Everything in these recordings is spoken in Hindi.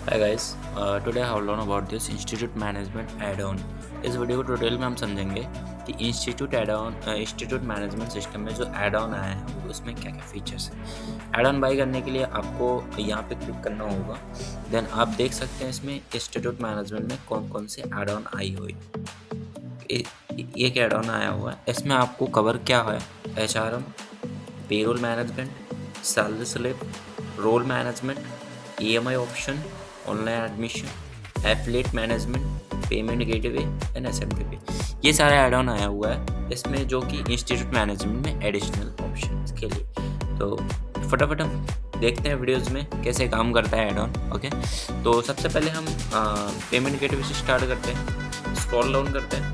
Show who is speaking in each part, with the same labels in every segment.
Speaker 1: Hi guys, today I will learn about this institute management add on. इस वीडियो ट्यूटोरियल में हम समझेंगे कि इंस्टीट्यूट मैनेजमेंट सिस्टम में जो ऐड ऑन आया है वो उसमें क्या क्या फीचर्स हैं। ऐड ऑन बाई करने के लिए आपको यहाँ पे क्लिक करना होगा। देन आप देख सकते हैं इसमें इंस्टीट्यूट मैनेजमेंट में कौन कौन से ऐड ऑन आई हुई। एक ऐड ऑन आया हुआ है, इसमें आपको कवर क्या है: HRM, payroll management, salary slip, role management, EMI option, online admission, affiliate management, payment gateway and SMTP। ये सारा ऐड ऑन आया हुआ है इसमें, जो कि इंस्टीट्यूट मैनेजमेंट में एडिशनल ऑप्शन के लिए। तो फटाफट हम देखते हैं वीडियोस में कैसे काम करता है ऐड ऑन। ओके, तो सबसे पहले हम पेमेंट गेटवे से स्टार्ट करते हैं। स्क्रॉल डाउन करते हैं।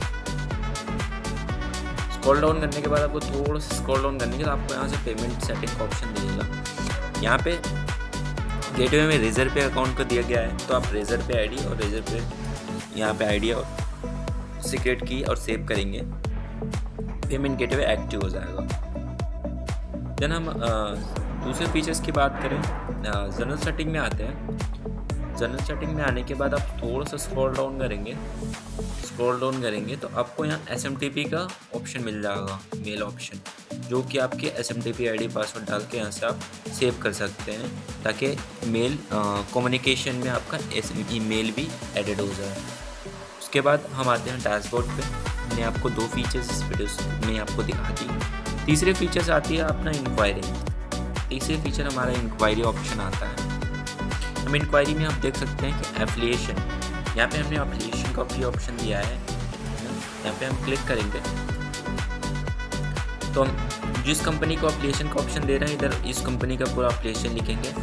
Speaker 1: स्क्रॉल डाउन करने के बाद आपको थोड़ा सा स्क्रॉल डाउन करने के बाद आपको यहाँ से पेमेंट सेटिंग का ऑप्शन दिखेगा। यहाँ पे गेटवे में रेजर पे अकाउंट का दिया गया है, तो आप रेजर पे आईडी और रेजर पे यहाँ पे आईडी और सीक्रेट की और सेव करेंगे, पेमेंट गेटवे एक्टिव हो जाएगा। देन हम दूसरे फीचर्स की बात करें, जनरल सेटिंग में आते हैं। जनरल सेटिंग में आने के बाद आप थोड़ा सा स्क्रॉल डाउन करेंगे तो आपको यहाँ SMTP का ऑप्शन मिल जाएगा, मेल ऑप्शन, जो कि आपके SMTP आईडी पासवर्ड डाल के यहाँ से आप सेव कर सकते हैं, ताकि मेल कम्युनिकेशन में आपका ईमेल भी एडेड हो जाए। उसके बाद हम आते हैं डैशबोर्ड पे। मैंने आपको दो फीचर्स इस वीडियो में आपको दिखा दी। तीसरे फीचर्स आती है अपना इंक्वायरी। तीसरे फीचर हमारा इंक्वायरी ऑप्शन आता है। हम इंक्वायरी में आप देख सकते हैं कि एफिलिएशन, यहाँ पे हमने एफिलिएशन का भी ऑप्शन दिया है। यहाँ पे हम क्लिक करेंगे तो हम जिस कंपनी को एफिलिएशन का ऑप्शन दे रहे हैं, इधर इस कंपनी का पूरा एफिलिएशन लिखेंगे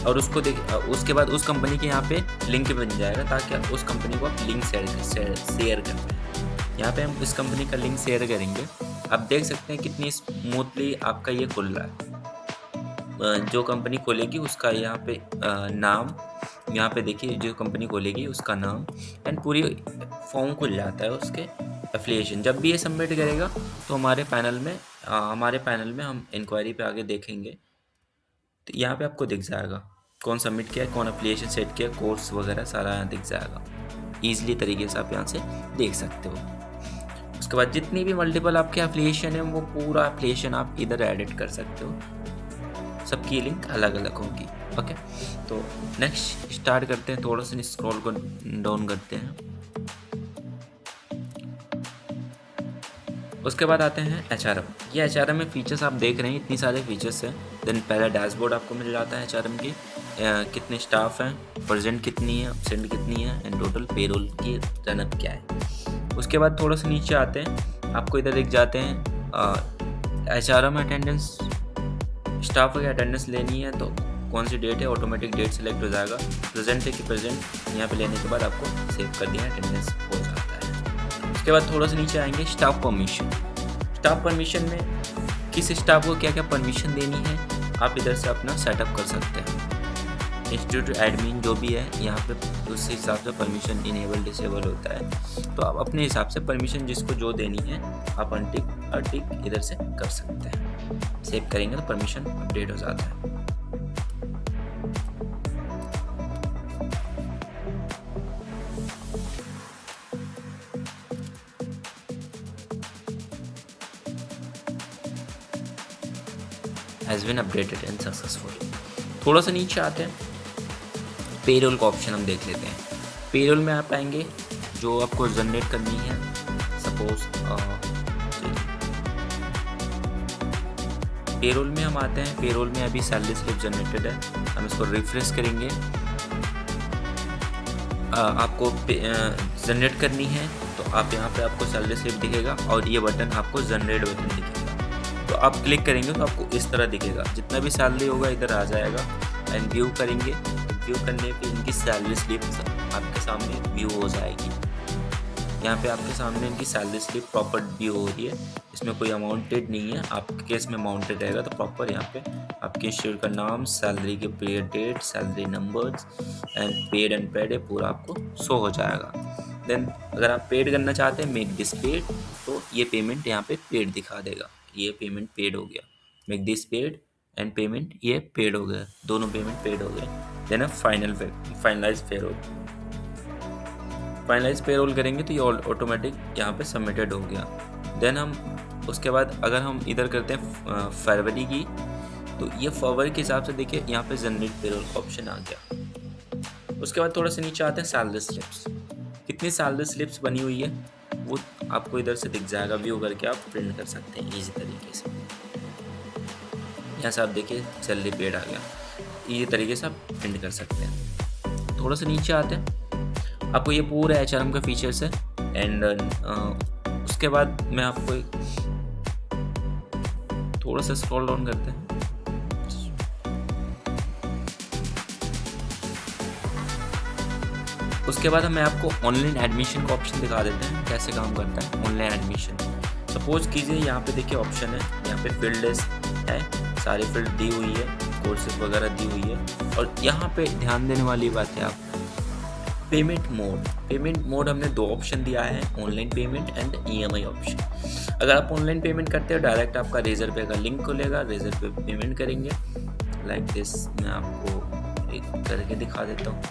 Speaker 1: और उसके बाद उस कंपनी के यहाँ पे लिंक बन जाएगा, ताकि आप उस कंपनी को आप लिंक शेयर कर पाएँ। यहाँ पे हम इस कंपनी का लिंक शेयर करेंगे। आप देख सकते हैं कितनी स्मूथली आपका ये खुल रहा है। जो कंपनी खोलेगी उसका यहाँ पे नाम, यहाँ पे देखिए जो कंपनी खोलेगी उसका नाम एंड पूरी फॉर्म खुल जाता है उसके एफिलिएशन। जब भी ये सबमिट करेगा तो हमारे पैनल में हम इंक्वायरी पे आगे देखेंगे तो यहाँ पे आपको दिख जाएगा कौन सबमिट किया है, कौन एफिलिएशन सेट किया, कोर्स वगैरह सारा यहाँ दिख जाएगा। ईजिली तरीके से आप यहाँ से देख सकते हो। उसके बाद जितनी भी मल्टीपल आपके एफिलिएशन है वो पूरा एफिलिएशन आप इधर एडिट कर सकते हो। सबकी लिंक अलग अलग होगी। ओके, तो नेक्स्ट स्टार्ट करते हैं। थोड़ा सा स्क्रॉल को डाउन करते हैं। उसके बाद आते हैं HRM। ये HRM में फीचर्स आप देख रहे हैं, इतनी सारे फीचर्स हैं। देन पहला डैशबोर्ड आपको मिल जाता है HRM की, कितने स्टाफ हैं, प्रेजेंट कितनी है, एब्सेंट कितनी है एंड टोटल पेरोल की रनअप क्या है। उसके बाद थोड़ा सा नीचे आते हैं, आपको इधर दिख जाते हैं HRM अटेंडेंस। स्टाफ की अटेंडेंस लेनी है तो कौन सी डेट है, ऑटोमेटिक डेट सेलेक्ट हो जाएगा। प्रेजेंट है कि प्रेजेंट, यहाँ पे लेने के बाद आपको सेव कर दिया, अटेंडेंस हो जाता है। उसके बाद थोड़ा सा नीचे आएंगे स्टाफ परमिशन। स्टाफ परमिशन में किस स्टाफ को क्या क्या परमिशन देनी है आप इधर से अपना सेटअप कर सकते हैं। इंस्टीट्यूट एडमिन जो भी है यहाँ पे उस हिसाब से परमिशन इनेबल डिसेबल होता है, तो आप अपने हिसाब से परमिशन जिसको जो देनी है आप अनटिक इधर से कर सकते हैं। सेव करेंगे तो परमिशन अपडेट हो जाता है। Has been updated and successful. थोड़ा सा नीचे आते हैं, पेरोल का ऑप्शन हम देख लेते हैं। पेरोल में आप आएंगे जो आपको जनरेट करनी है। सपोज पेरोल में हम आते हैं। पेरोल में अभी सैलरी स्लिप जनरेटेड है, हम इसको रिफ्रेश करेंगे। आपको जनरेट करनी है तो आप यहाँ पे आपको सैलरी स्लिप दिखेगा और ये बटन आपको जनरेट बटन दिखेगा, तो आप क्लिक करेंगे तो आपको इस तरह दिखेगा। जितना भी सैलरी होगा इधर आ जाएगा एंड व्यू करेंगे। व्यू करने पे इनकी सैलरी स्लिप आपके सामने व्यू हो जाएगी। यहाँ पे आपके सामने इनकी सैलरी स्लिप प्रॉपर व्यू हो रही है। इसमें कोई अमाउंटेड नहीं है, आपके केस में अमाउंटेड रहेगा तो प्रॉपर यहाँ पे आपके इंस्टीट्यूट का नाम, सैलरी के period date, salary numbers and paid है पूरा आपको शो हो जाएगा। देन अगर आप पेड करना चाहते हैं मेक दिस पेड, तो ये पेमेंट यहाँ पे पेड दिखा देगा। ये पेमेंट पेड हो गया, make this paid and payment ये पेड हो गया, दोनों पेमेंट पेड हो गए। देन आप फाइनलाइज पेरोल। फाइनलाइज पेरोल करेंगे तो ये ऑटोमेटिक यहाँ पे सबमिटेड हो गया। देन हम उसके बाद अगर हम इधर करते हैं फरवरी की, तो ये फरवरी के हिसाब से देखिए यहाँ पे जनरेट पेरोल का ऑप्शन आ गया। उसके बाद थोड़ा सा नीचे आते हैं सैलरी स्लिप्स। कितनी सैलरी स्लिप्स बनी हुई है वो आपको इधर से दिख जाएगा, व्यू करके आप प्रिंट कर सकते हैं इजी तरीके से। यहाँ से आप देखिए सैलरी पेड आ गया, इजी तरीके से आप प्रिंट कर सकते हैं। थोड़ा सा नीचे आते हैं, आपको ये पूरा HRM का फीचर्स है। एंड उसके बाद मैं आपको थोड़ा सा स्क्रॉल डाउन करते हैं। उसके बाद मैं आपको ऑनलाइन एडमिशन का ऑप्शन दिखा देते हैं कैसे काम करता है ऑनलाइन एडमिशन। सपोज कीजिए यहाँ पे देखिए ऑप्शन है, यहाँ पे फील्ड है, सारी फील्ड दी हुई है, कोर्सेज वगैरह दी हुई है। और यहाँ पे ध्यान देने वाली बात है आप पेमेंट मोड हमने दो ऑप्शन दिया है, online payment and EMI option. अगर आप ऑनलाइन पेमेंट करते हो डायरेक्ट आपका रेजर पे का लिंक खुलेगा, रेजर पे पेमेंट करेंगे लाइक दिस। मैं आपको एक करके दिखा देता हूँ।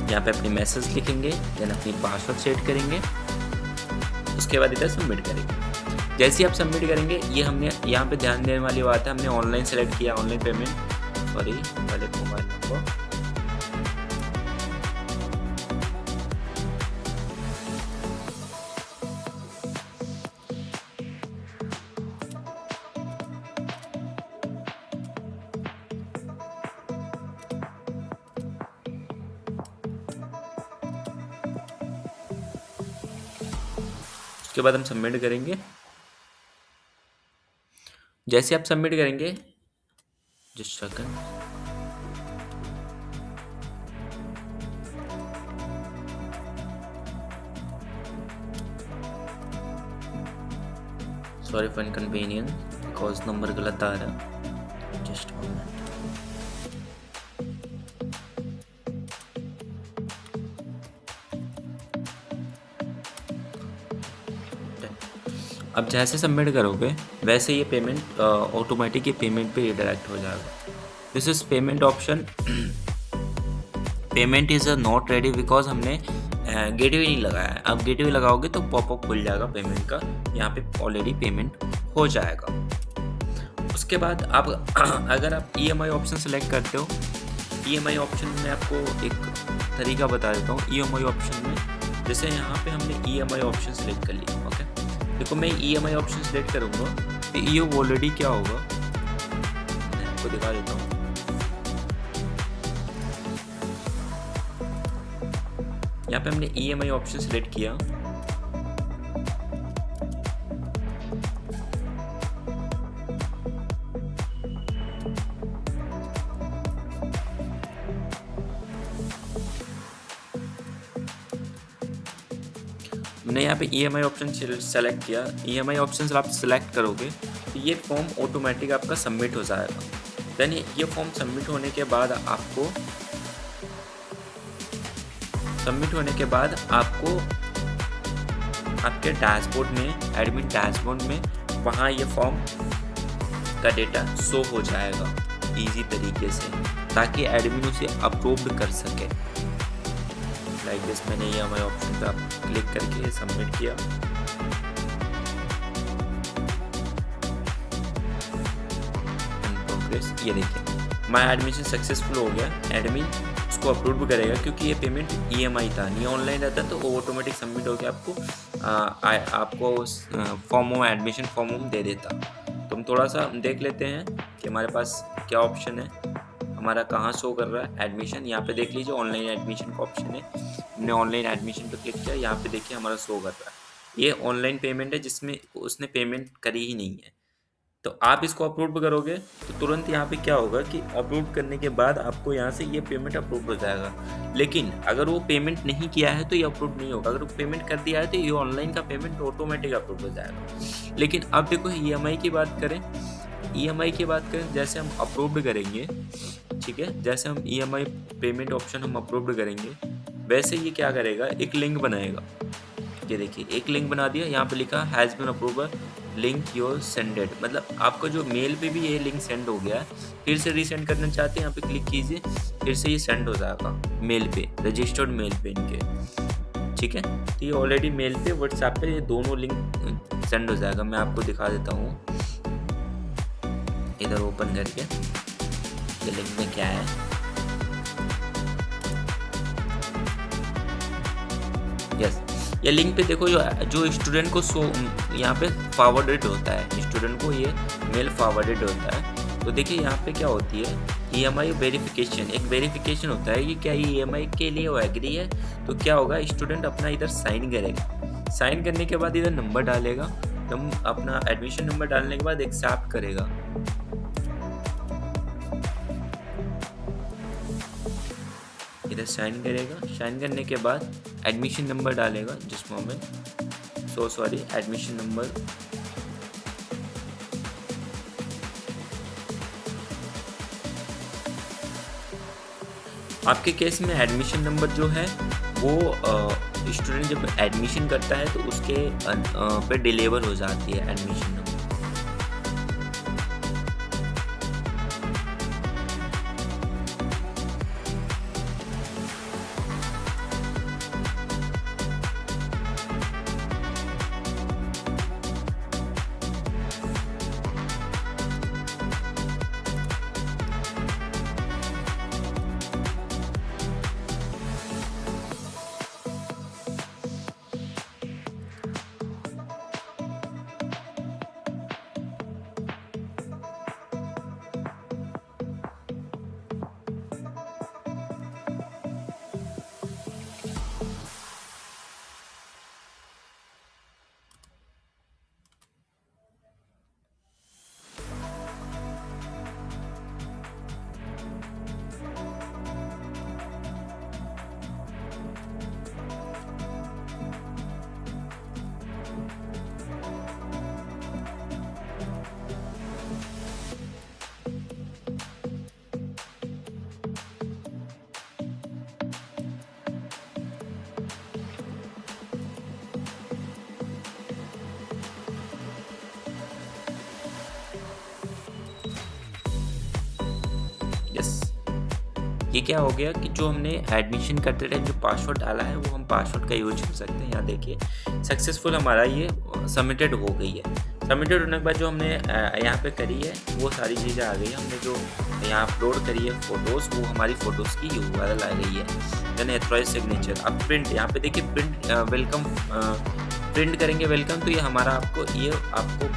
Speaker 1: यहाँ पे अपनी मैसेज लिखेंगे, देन अपनी पासवर्ड सेट करेंगे, उसके बाद इधर सबमिट करेंगे। जैसे ही आप सबमिट करेंगे, ये हमने यहाँ पे ध्यान देने वाली बात है, हमने ऑनलाइन सेलेक्ट किया, ऑनलाइन पेमेंट, सॉरी पहले मोबाइल नंबर, उसके बाद हम सबमिट करेंगे। जैसे आप सबमिट करेंगे, just second, sorry for inconvenience because number गलत आ रहा है, जस्ट मोमेंट। अब जैसे सबमिट करोगे वैसे ये पेमेंट ऑटोमेटिक ये पेमेंट पे रिडायरेक्ट हो जाएगा। This is payment option. Payment is not ready because हमने गेटवे नहीं लगाया है। अब गेटवे लगाओगे तो पॉपअप खुल जाएगा पेमेंट का, यहाँ पे ऑलरेडी पेमेंट हो जाएगा। उसके बाद आप अगर आप EMI ऑप्शन सेलेक्ट करते हो, EMI ऑप्शन में आपको एक तरीका बता देता हूँ। EMI ऑप्शन में जैसे यहाँ पे हमने EMI ऑप्शन सेलेक्ट कर लिया, ओके। देखो मैं EMI ऑप्शन सेलेक्ट करूँगा तो ये ऑलरेडी क्या होगा मैं आपको दिखा देता हूँ। यहाँ पे हमने EMI ऑप्शन सेलेक्ट किया, हमने यहाँ पे EMI ऑप्शन सेलेक्ट किया। EMI ऑप्शन आप सेलेक्ट करोगे तो ये फॉर्म ऑटोमेटिक आपका सबमिट हो जाएगा। देन ये फॉर्म सबमिट होने के बाद आपको आपके डैशबोर्ड में, एडमिन डैशबोर्ड में, वहाँ ये फॉर्म का डेटा शो हो जाएगा इजी तरीके से, ताकि एडमिन उसे अप्रूव कर सके। लाइक दिस मैंने EMI ऑप्शन पे आप क्लिक करके सबमिट किया। प्रोग्रेस, ये देखिए माय एडमिशन सक्सेसफुल हो गया। एडमिन उसको अप्रूव करेगा क्योंकि ये पेमेंट EMI था, नहीं ऑनलाइन रहता तो वो ऑटोमेटिक सबमिट होकर आपको फॉर्म एडमिशन फॉर्म दे देता। तो हम थोड़ा सा देख लेते हैं कि हमारे पास क्या ऑप्शन है, हमारा कहाँ शो कर रहा है एडमिशन। यहाँ पे देख लीजिए ऑनलाइन एडमिशन का ऑप्शन है, हमने ऑनलाइन एडमिशन पे क्लिक किया, यहाँ पे देखिए हमारा शो कर रहा है। ये ऑनलाइन पेमेंट है जिसमें उसने पेमेंट करी ही नहीं है, तो आप इसको अपलोड करोगे तो तुरंत यहाँ पे क्या होगा कि अपलोड करने के बाद आपको यहाँ से ये पेमेंट अपलोड हो जाएगा। लेकिन अगर वो पेमेंट नहीं किया है तो ये अपलोड नहीं होगा। अगर वो पेमेंट कर दिया है तो ये ऑनलाइन का पेमेंट ऑटोमेटिक अपलोड हो जाएगा। लेकिन अब देखो ईएमआई की बात करें, ईएमआई की बात करें, जैसे हम अपलोड करेंगे, ठीक है, जैसे हम ईएमआई पेमेंट ऑप्शन हम अपलोड करेंगे, वैसे ये क्या करेगा, एक लिंक बनाएगा। ये देखिए एक लिंक बना दिया, यहाँ पे लिखा has been approval link your sended, मतलब आपको जो मेल पे भी ये लिंक सेंड हो गया है। फिर से रीसेंड करना चाहते हैं, यहाँ पे क्लिक कीजिए, फिर से ये सेंड हो जाएगा मेल पे, रजिस्टर्ड मेल पे इनके, ठीक है। तो ये ऑलरेडी मेल पे व्हाट्सएप पे ये दोनों लिंक सेंड हो जाएगा। मैं आपको दिखा देता हूँ इधर ओपन करके, ये लिंक में क्या है। यस, ये लिंक पे देखो जो स्टूडेंट को यहाँ पे फॉरवर्डेड होता है, स्टूडेंट को ये मेल फॉरवर्डेड होता है। तो देखिए यहाँ पे क्या होती है, ईएमआई वेरिफिकेशन, एक वेरिफिकेशन होता है कि क्या ये ईएमआई के लिए वो एग्री है। तो क्या होगा, स्टूडेंट अपना इधर साइन करेगा, साइन करने के बाद इधर नंबर डालेगा, अपना एडमिशन नंबर डालने के बाद एक्सेप्ट करेगा। इधर साइन करेगा, साइन करने के बाद एडमिशन नंबर डालेगा, जिस मोमेंट एडमिशन नंबर, आपके केस में एडमिशन नंबर जो है वो स्टूडेंट जब एडमिशन करता है तो उसके पे डिलीवर हो जाती है एडमिशन नंबर। ये क्या हो गया कि जो हमने एडमिशन करते टाइम जो पासवर्ड डाला है वो हम पासवर्ड का यूज कर सकते हैं। यहाँ देखिए सक्सेसफुल हमारा ये सबमिटेड हो गई है। सबमिटेड होने के बाद जो हमने यहाँ पे करी है वो सारी चीज़ें आ गई है। हमने जो यहाँ अपलोड करी है फ़ोटोज़, वो हमारी फ़ोटोज़ की URL आ गई है। Then authorise signature. अब प्रिंट, यहाँ पे देखिए प्रिंट वेलकम, प्रिंट करेंगे वेलकम, तो ये हमारा आपको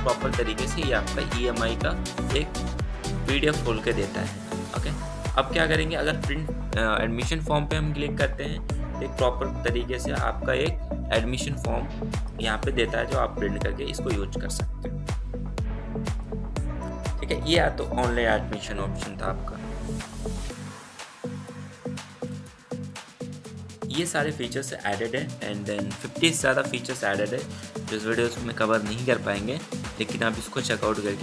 Speaker 1: प्रॉपर तरीके से ये आपका EMI का एक PDF खोल के देता है। ओके, अब क्या करेंगे, अगर प्रिंट एडमिशन फॉर्म पे हम क्लिक करते हैं, एक प्रॉपर तरीके से आपका एक एडमिशन फॉर्म यहाँ पे देता है जो आप प्रिंट करके इसको यूज कर सकते हो। ठीक है, ये तो ऑनलाइन एडमिशन ऑप्शन था आपका। ये सारे फीचर्स एडेड है एंड देन 50 से ज़्यादा फीचर्स एडेड है जो इस वीडियो में कवर नहीं कर पाएंगे, लेकिन आप इसको चेकआउट करके